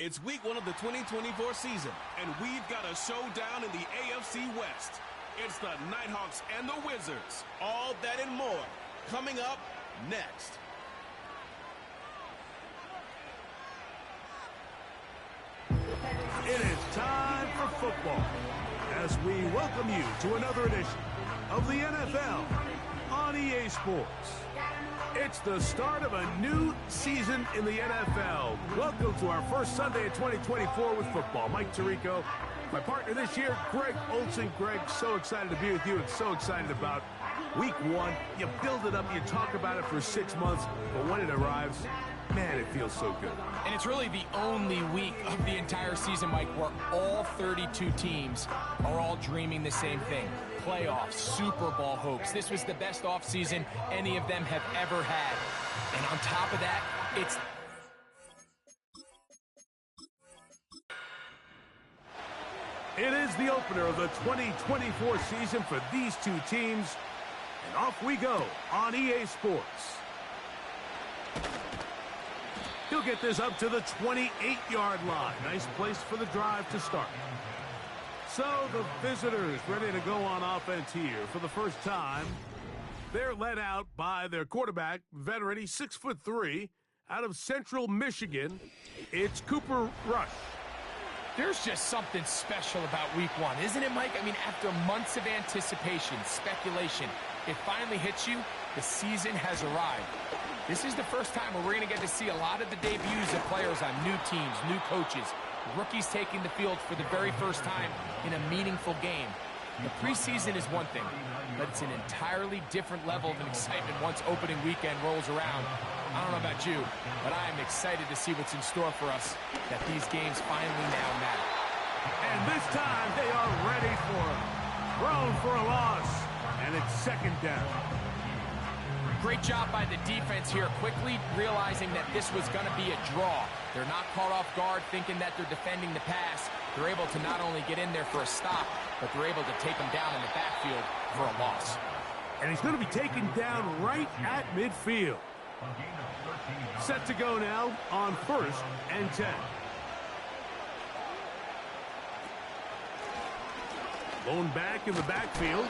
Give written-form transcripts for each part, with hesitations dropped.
It's week 1 of the 2024 season, and we've got a showdown in the AFC West. It's the Nighthawks and the Wizards. All that and more coming up next. It is time for football as we welcome you to another edition of the NFL on EA Sports. It's the start of a new season in the NFL. Welcome to our first Sunday of 2024 with football. Mike Tirico, my partner this year, Greg Olsen. Greg, so excited to be with you and so excited about week 1. You build it up, you talk about it for 6 months, but when it arrives, man, it feels so good. And it's really the only week of the entire season, Mike, where all 32 teams are all dreaming the same thing. Playoffs, Super Bowl hopes. This was the best offseason any of them have ever had. And on top of that, It is the opener of the 2024 season for these two teams. And off we go on EA Sports. He'll get this up to the 28-yard line. Nice place for the drive to start. So the visitors ready to go on offense here for the first time. They're led out by their quarterback, veteran, he's 6'3", out of Central Michigan. It's Cooper Rush. there's just something special about week 1, isn't it, Mike? I mean, after months of anticipation, speculation, it finally hits you. The season has arrived. This is the first time where we're going to get to see a lot of the debuts of players on new teams, new coaches, rookies taking the field for the very first time in a meaningful game. The preseason is one thing, but it's an entirely different level of excitement once opening weekend rolls around. I don't know about you, but I am excited to see what's in store for us, that these games finally now matter. And this time they are ready for it. Thrown for a loss, and it's second down. Great job by the defense here, quickly realizing that this was going to be a draw. They're not caught off guard thinking that they're defending the pass. They're able to not only get in there for a stop, but they're able to take him down in the backfield for a loss. And he's going to be taken down right at midfield. Set to go now on 1st and 10. Lone back in the backfield.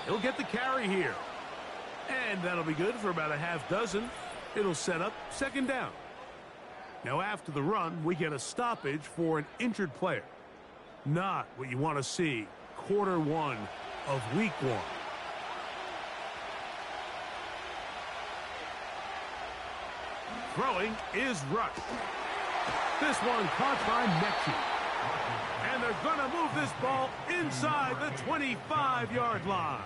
He'll get the carry here. And that'll be good for about a half dozen. It'll set up second down. Now after the run, we get a stoppage for an injured player. Not what you want to see quarter 1 of week 1. Throwing is Rush. This one caught by Mechie. And they're going to move this ball inside the 25-yard line.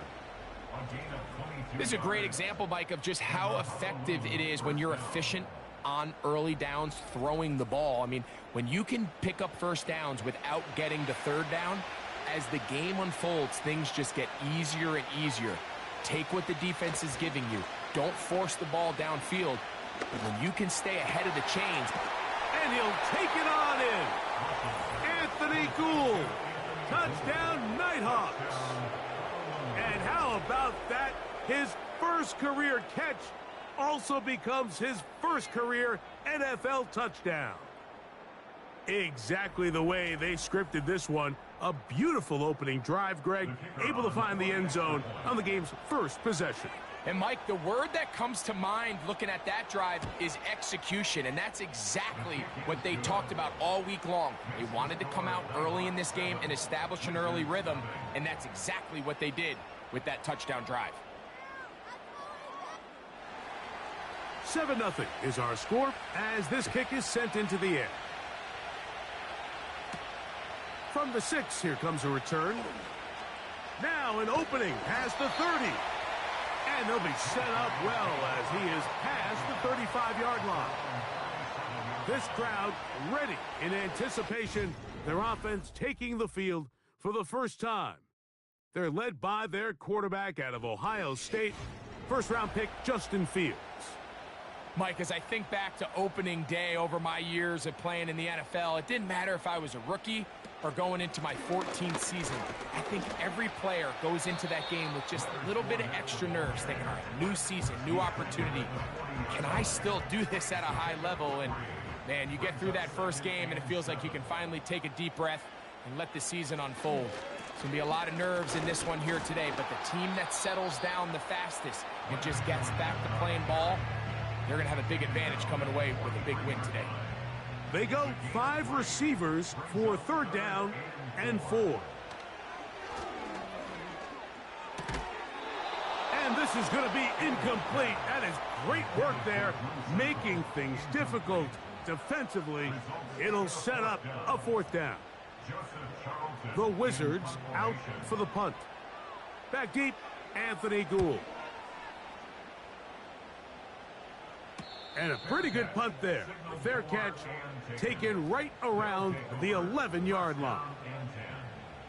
This is a great example, Mike, of just how effective it is when you're efficient on early downs throwing the ball. I mean, when you can pick up first downs without getting the third down, as the game unfolds, things just get easier and easier. Take what the defense is giving you. Don't force the ball downfield. But when you can stay ahead of the chains. And he'll take it on in. Anthony Gould. Touchdown, Nighthawks. And how about that? His first career catch also becomes his first career NFL touchdown. Exactly the way they scripted this one. A beautiful opening drive, Greg. Able to find the end zone on the game's first possession. And, Mike, the word that comes to mind looking at that drive is execution, and that's exactly what they talked about all week long. They wanted to come out early in this game and establish an early rhythm, and that's exactly what they did with that touchdown drive. 7-0 is our score as this kick is sent into the air. From the 6, here comes a return. Now an opening past the 30. And they'll be set up well as he is past the 35-yard line. This crowd ready in anticipation. Their offense taking the field for the first time. They're led by their quarterback out of Ohio State, first-round pick Justin Fields. Mike, as I think back to opening day over my years of playing in the NFL, it didn't matter if I was a rookie or going into my 14th season. I think every player goes into that game with just a little bit of extra nerves, thinking, all right, new season, new opportunity. Can I still do this at a high level? And Man, you get through that first game, and it feels like you can finally take a deep breath and let the season unfold. It's going to be a lot of nerves in this one here today, but the team that settles down the fastest and just gets back to playing ball, they're going to have a big advantage coming away with a big win today. They go 5 receivers for 3rd down and 4. And this is going to be incomplete. That is great work there, making things difficult defensively. It'll set up a 4th down. The Wizards out for the punt. Back deep, Anthony Gould. And a pretty good punt there. Fair catch taken right around the 11-yard line.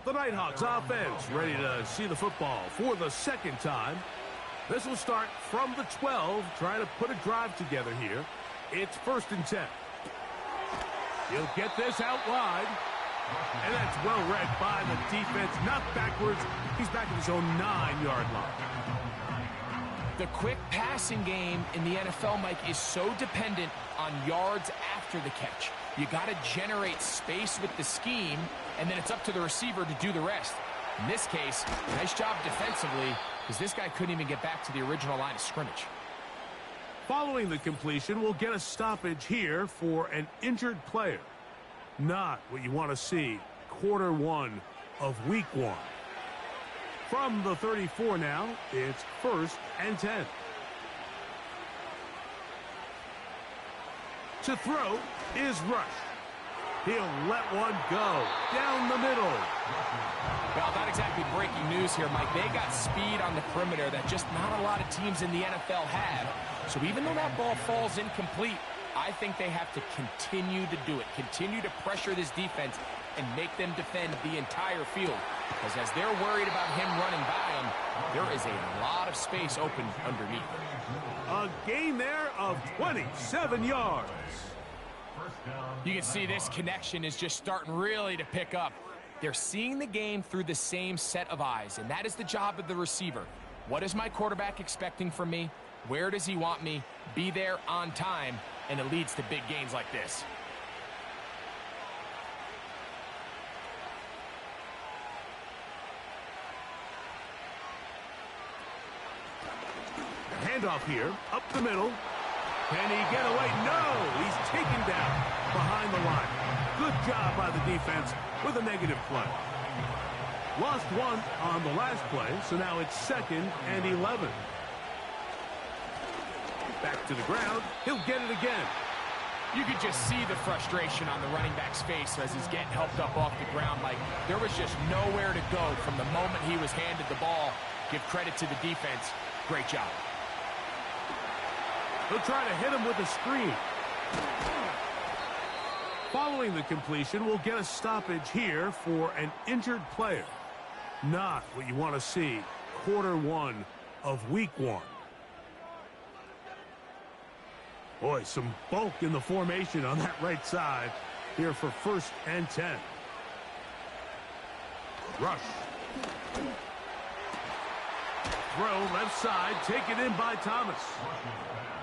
The Nighthawks offense ready to see the football for the 2nd time. This will start from the 12, trying to put a drive together here. It's 1st and 10. He'll get this out wide. And that's well read by the defense. Not backwards. He's back at his own 9-yard line. The quick passing game in the NFL, Mike, is so dependent on yards after the catch. You got to generate space with the scheme, and then it's up to the receiver to do the rest. In this case, nice job defensively, because this guy couldn't even get back to the original line of scrimmage. Following the completion, we'll get a stoppage here for an injured player. Not what you want to see. Quarter 1 of week 1. From the 34 now, it's 1st and 10. To throw is Rush. He'll let one go down the middle. Well, not exactly breaking news here, Mike. They got speed on the perimeter that just not a lot of teams in the NFL have. So even though that ball falls incomplete, I think they have to continue to do it. Continue to pressure this defense and make them defend the entire field. Because as they're worried about him running by them, there is a lot of space open underneath. A gain there of 27 yards. You can see this connection is just starting really to pick up. They're seeing the game through the same set of eyes, and that is the job of the receiver. What is my quarterback expecting from me? Where does he want me? Be there on time, and it leads to big gains like this. Handoff here, up the middle. Can he get away? No! He's taken down behind the line. Good job by the defense with a negative play. Lost one on the last play, so now it's 2nd and 11. Back to the ground. He'll get it again. You could just see the frustration on the running back's face as he's getting helped up off the ground. Like, there was just nowhere to go from the moment he was handed the ball. Give credit to the defense. Great job. He'll try to hit him with a screen. Following the completion, we'll get a stoppage here for an injured player. Not what you want to see. Quarter 1 of week 1. Boy, some bulk in the formation on that right side here for 1st and 10. Rush. Throw left side, taken in by Thomas.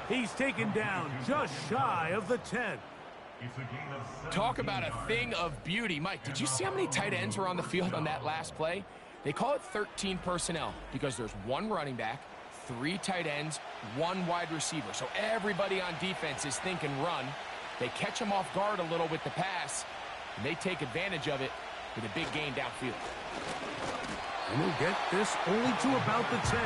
He's taken down just shy of the 10. Talk about a thing of beauty. Mike, did you see how many tight ends were on the field on that last play? They call it 13 personnel because there's 1 running back, 3 tight ends, 1 wide receiver. So everybody on defense is thinking run. They catch him off guard a little with the pass, and they take advantage of it with a big gain downfield. And we'll get this only to about the 10.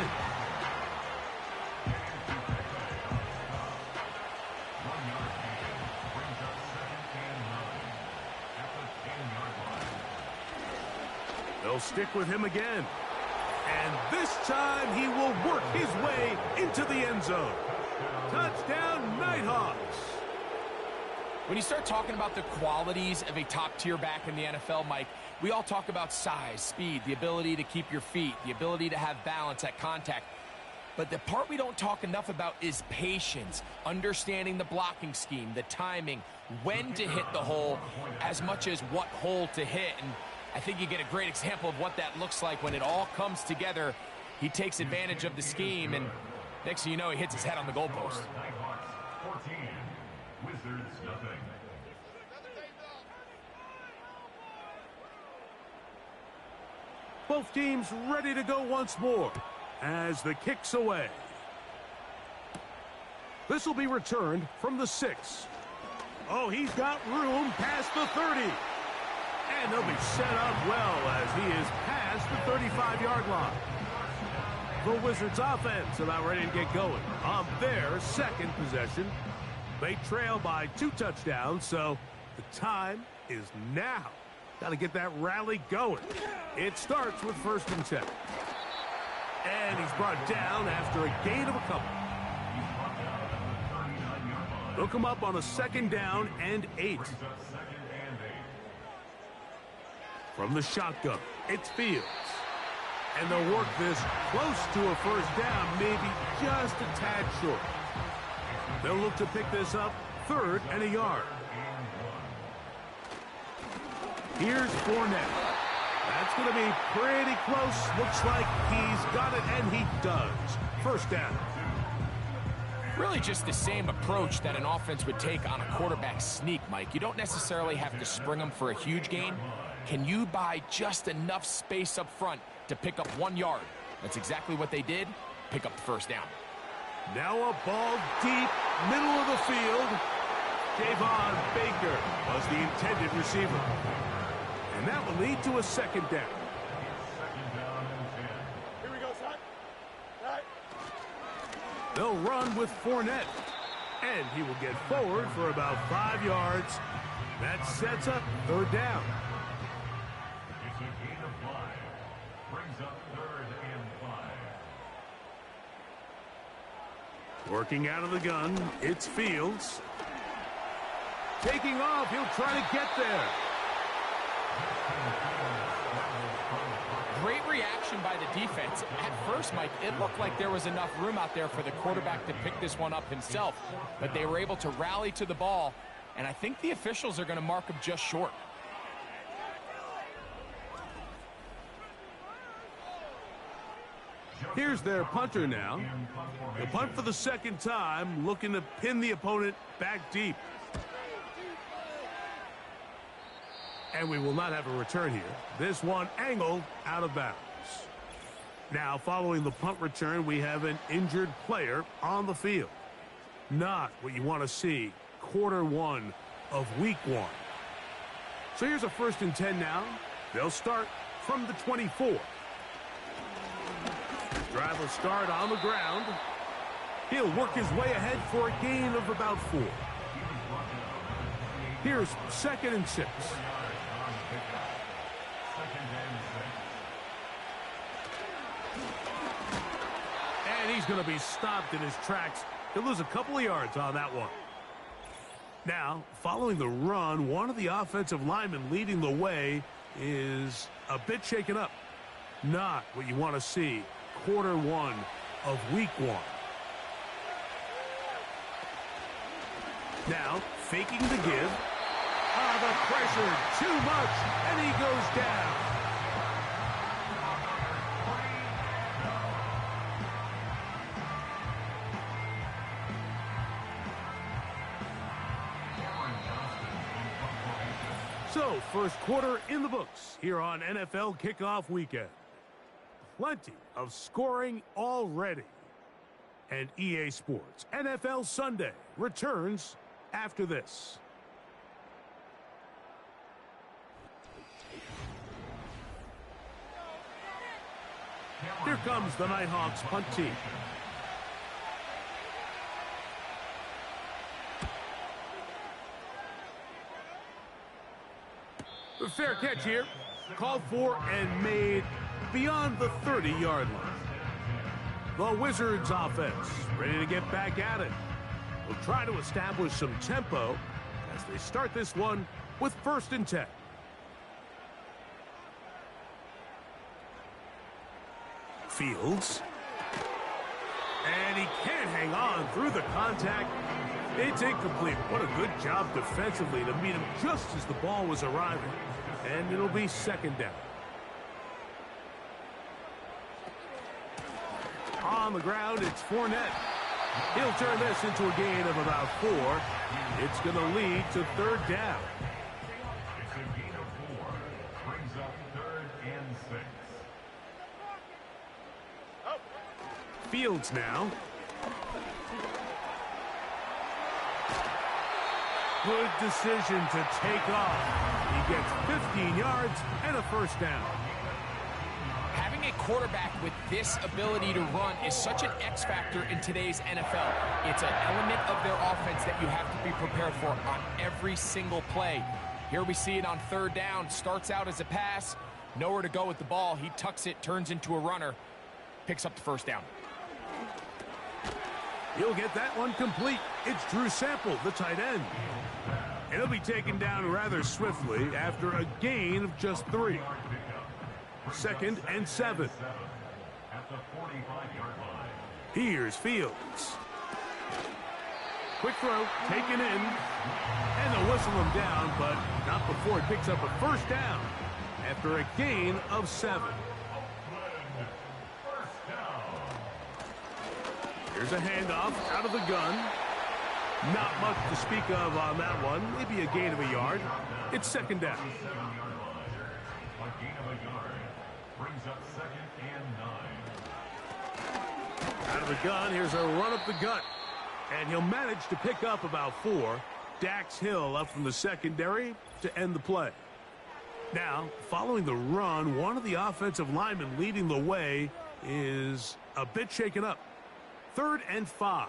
They'll stick with him again. And this time he will work his way into the end zone. Touchdown, Nighthawks. When you start talking about the qualities of a top-tier back in the NFL, Mike, we all talk about size, speed, the ability to keep your feet, the ability to have balance at contact. But the part we don't talk enough about is patience, understanding the blocking scheme, the timing, when to hit the hole, as much as what hole to hit. And I think you get a great example of what that looks like when it all comes together. He takes advantage of the scheme, and next thing you know, he hits his head on the goalpost. Both teams ready to go once more as the kick's away. This will be returned from the 6. Oh, he's got room past the 30. And they'll be set up well as he is past the 35-yard line. The Wizards offense about ready to get going on their second possession. They trail by 2 touchdowns, so the time is now. Got to get that rally going. It starts with 1st and 10. And he's brought down after a gain of a couple. They'll come up on a 2nd down and 8. From the shotgun, it's Fields. And they'll work this close to a 1st down, maybe just a tad short. They'll look to pick this up 3rd and a yard. Here's Fournette. That's going to be pretty close. Looks like he's got it, and he does. 1st down. Really just the same approach that an offense would take on a quarterback sneak, Mike. You don't necessarily have to spring them for a huge gain. Can you buy just enough space up front to pick up 1 yard? That's exactly what they did. Pick up the 1st down. Now a ball deep, middle of the field. Javon Baker was the intended receiver. And that will lead to a 2nd down. Here we go, son. All right. They'll run with Fournette. And he will get forward for about 5 yards. That sets up 3rd down. Working out of the gun, it's Fields. Taking off, he'll try to get there. Great reaction by the defense. At first, Mike, it looked like there was enough room out there for the quarterback to pick this one up himself. But they were able to rally to the ball, and I think the officials are going to mark him just short. Here's their punter now. The punt for the 2nd time, looking to pin the opponent back deep. And we will not have a return here. This one angled out of bounds. Now, following the punt return, we have an injured player on the field. Not what you want to see quarter 1 of week 1. So here's a 1st and 10 now. They'll start from the 24. Drive will start on the ground. He'll work his way ahead for a gain of about 4. Here's 2nd and 6. And he's going to be stopped in his tracks. He'll lose a couple of yards on that one. Now, following the run, one of the offensive linemen leading the way is a bit shaken up. Not what you want to see quarter 1 of week 1. Now, faking the give. The pressure, too much, and he goes down. So, 1st quarter in the books here on NFL Kickoff Weekend. Plenty of scoring already. And EA Sports NFL Sunday returns after this. Here comes the Nighthawks punt team. The fair catch here. Called for and made beyond the 30-yard line. The Wizards offense ready to get back at it. Will try to establish some tempo as they start this one with 1st and 10. Fields. And he can't hang on through the contact. It's incomplete. What a good job defensively to meet him just as the ball was arriving. And it'll be 2nd down. On the ground, it's Fournette. He'll turn this into a gain of about 4. It's going to lead to 3rd down. It's a gain of 4. Brings up 3rd and 6. Fields now. Good decision to take off. He gets 15 yards and a first down. Having a quarterback with this ability to run is such an X factor in today's NFL. It's an element of their offense that you have to be prepared for on every single play. Here we see it on third down. Starts out as a pass. Nowhere to go with the ball. He tucks it, turns into a runner, picks up the first down. He'll get that one complete. It's Drew Sample, the tight end. It'll be taken down rather swiftly after a gain of just 3. 2nd and 7. Here's Fields. Quick throw, taken in. And they'll whistle him down, but not before he picks up a first down after a gain of 7. Here's a handoff out of the gun. Not much to speak of on that one. Maybe a gain of a yard. It's 2nd down. Out of the gun, here's a run up the gut. And he'll manage to pick up about 4. Dax Hill up from the secondary to end the play. Now, following the run, one of the offensive linemen leading the way is a bit shaken up. 3rd and 5.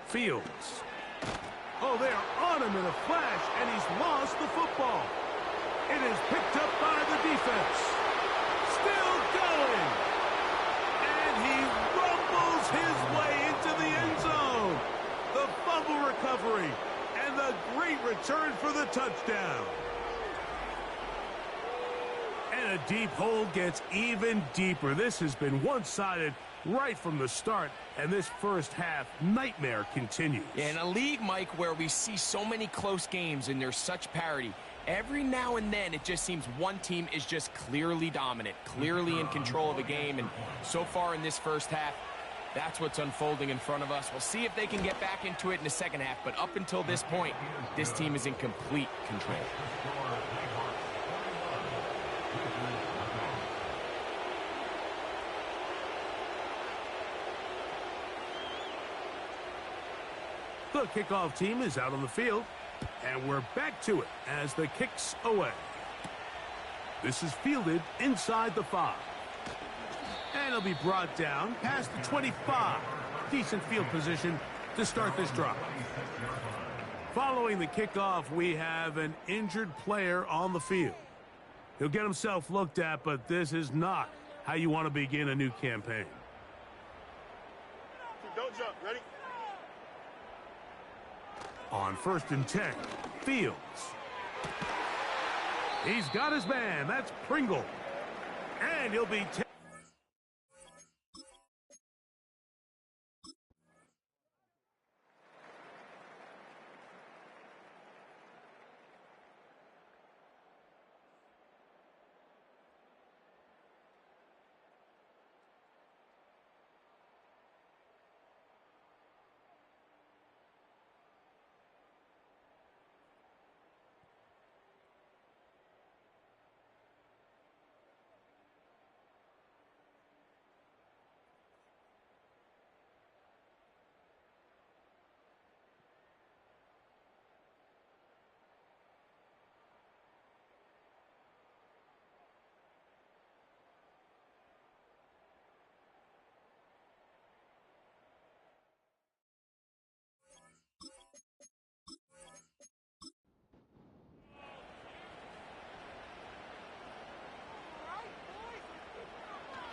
Fields. Oh, they're on him in a flash, and he's lost the football. It is picked up by the defense. Still going. And he rumbles his way into the end zone. The fumble recovery and the great return for the touchdown. And a deep hole gets even deeper. This has been one-sided right from the start, and this first half nightmare continues. In a league, Mike, where we see so many close games and there's such parity, every now and then it just seems one team is just clearly dominant, clearly in control of the game, and so far in this first half, that's what's unfolding in front of us. We'll see if they can get back into it in the second half, but up until this point, this team is in complete control. The kickoff team is out on the field, and we're back to it as the kick's away. This is fielded inside the 5. And it'll be brought down past the 25. Decent field position to start this drive. Following the kickoff, we have an injured player on the field. He'll get himself looked at, but this is not how you want to begin a new campaign. Don't jump. Ready? On 1st and 10, Fields. He's got his man. That's Pringle. And he'll be...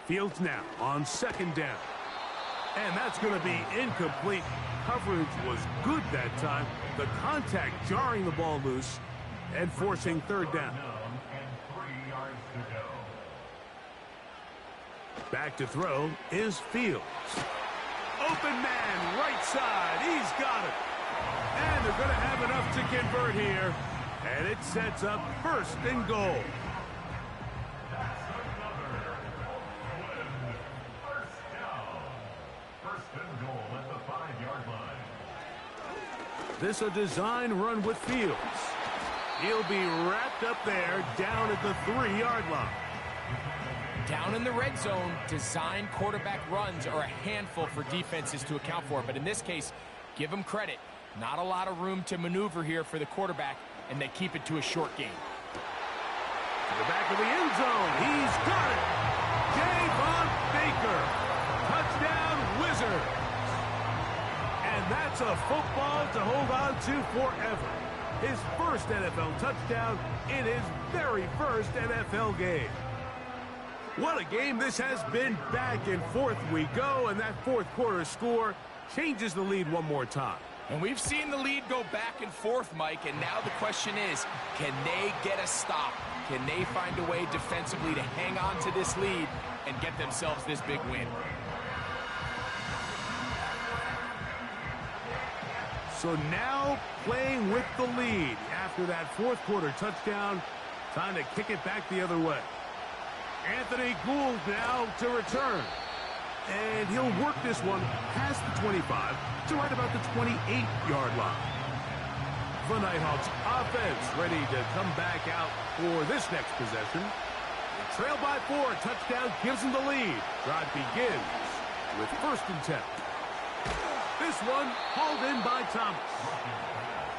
Fields now on 2nd down. And that's going to be incomplete. Coverage was good that time. The contact jarring the ball loose and forcing 3rd down. Back to throw is Fields. Open man, right side. He's got it. And they're going to have enough to convert here. And it sets up 1st and goal. This a design run with Fields. He'll be wrapped up there down at the 3-yard line. Down in the red zone, design quarterback runs are a handful for defenses to account for. But in this case, give them credit. Not a lot of room to maneuver here for the quarterback, and they keep it to a short game. To the back of the end zone. He's got it. Javon Baker. Touchdown, Wizards. And that's a football to hold on to forever. His first NFL touchdown in his very first NFL game. What a game this has been. Back and forth we go, and that fourth quarter score changes the lead one more time. And we've seen the lead go back and forth, Mike, and now the question is, can they get a stop? Can they find a way defensively to hang on to this lead and get themselves this big win? So now playing with the lead after that fourth quarter touchdown, time to kick it back the other way. Anthony Gould now to return. And he'll work this one past the 25 to right about the 28-yard line. The Nighthawks offense ready to come back out for this next possession. They trail by 4. Touchdown gives them the lead. Drive begins with 1st and 10. This one hauled in by Thomas.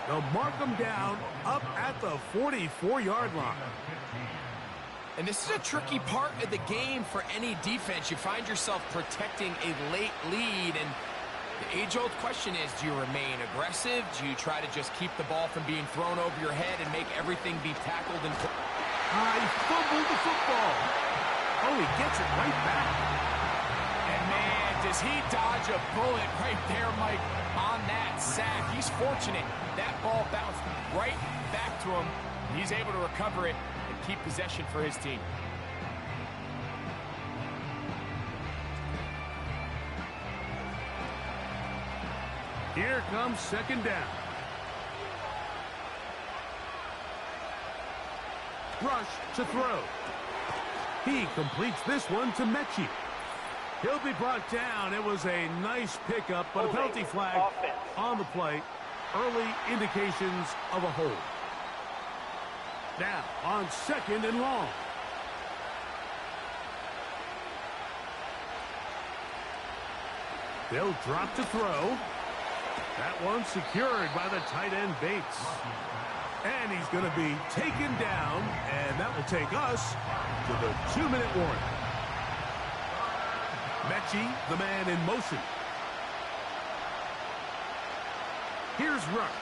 They'll mark them down up at the 44-yard line. And this is a tricky part of the game for any defense. You find yourself protecting a late lead, and the age-old question is, do you remain aggressive? Do you try to just keep the ball from being thrown over your head and make everything be tackled? And he fumbled the football. Oh, he gets it right back. And, man, does he dodge a bullet right there, Mike, on that sack. He's fortunate. That ball bounced right back to him. He's able to recover it and keep possession for his team. Here comes 2nd down. Rush to throw. He completes this one to Mechie. He'll be brought down. It was a nice pickup, but a penalty flag on the play. Early indications of a hold. Now on 2nd and long. They'll drop to throw. That one secured by the tight end Bates. And he's going to be taken down, and that will take us to the 2-minute warning. Mechie, the man in motion. Here's Rush.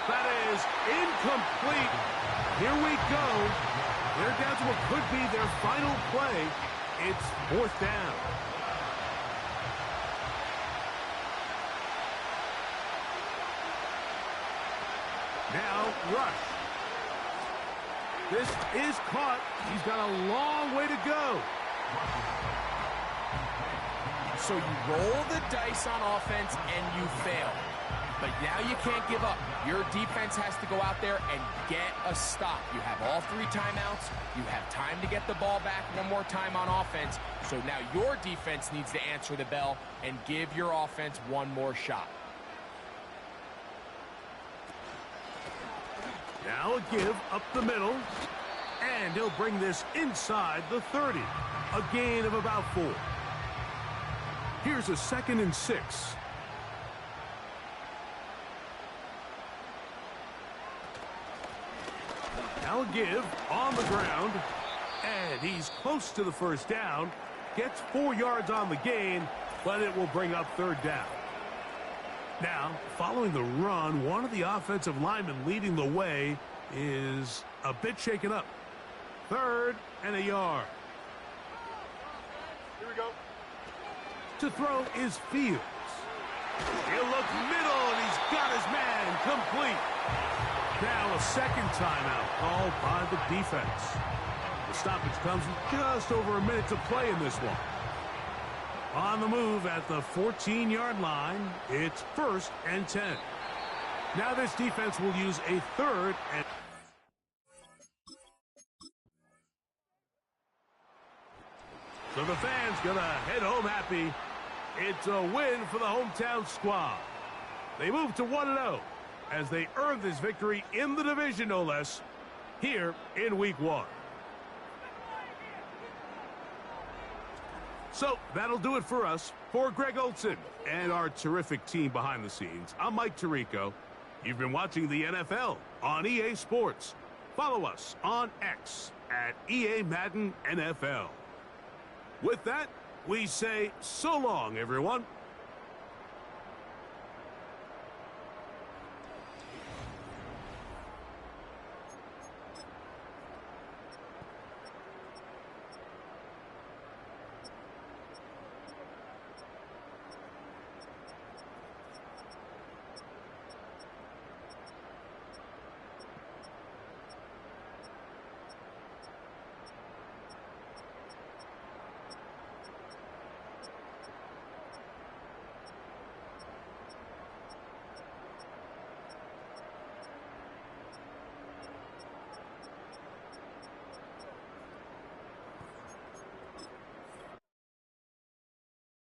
That is incomplete. Here we go. They're down to what could be their final play. It's 4th down. Now, Rush. This is caught. He's got a long way to go. So you roll the dice on offense and you fail. But now you can't give up. Your defense has to go out there and get a stop. You have all 3 timeouts. You have time to get the ball back one more time on offense. So now your defense needs to answer the bell and give your offense one more shot. Now a give up the middle. And he'll bring this inside the 30. A gain of about 4. Here's a 2nd and 6. Now a give on the ground. And he's close to the 1st down. Gets 4 yards on the gain, but it will bring up 3rd down. Now, following the run, one of the offensive linemen leading the way is a bit shaken up. 3rd and a yard. Here we go. To throw is Fields. He'll look middle, and he's got his man complete. Now a 2nd timeout called by the defense. The stoppage comes with just over a minute to play in this one. On the move at the 14-yard line, it's 1st and 10. Now this defense will use a 3rd and... So the fans gonna head home happy. It's a win for the hometown squad. They move to 1-0. as they earned this victory in the division, no less, here in Week 1. So that'll do it for us. For Greg Olson and our terrific team behind the scenes, I'm Mike Tirico. You've been watching the NFL on EA Sports. Follow us on X at EA Madden NFL. With that, we say so long, everyone.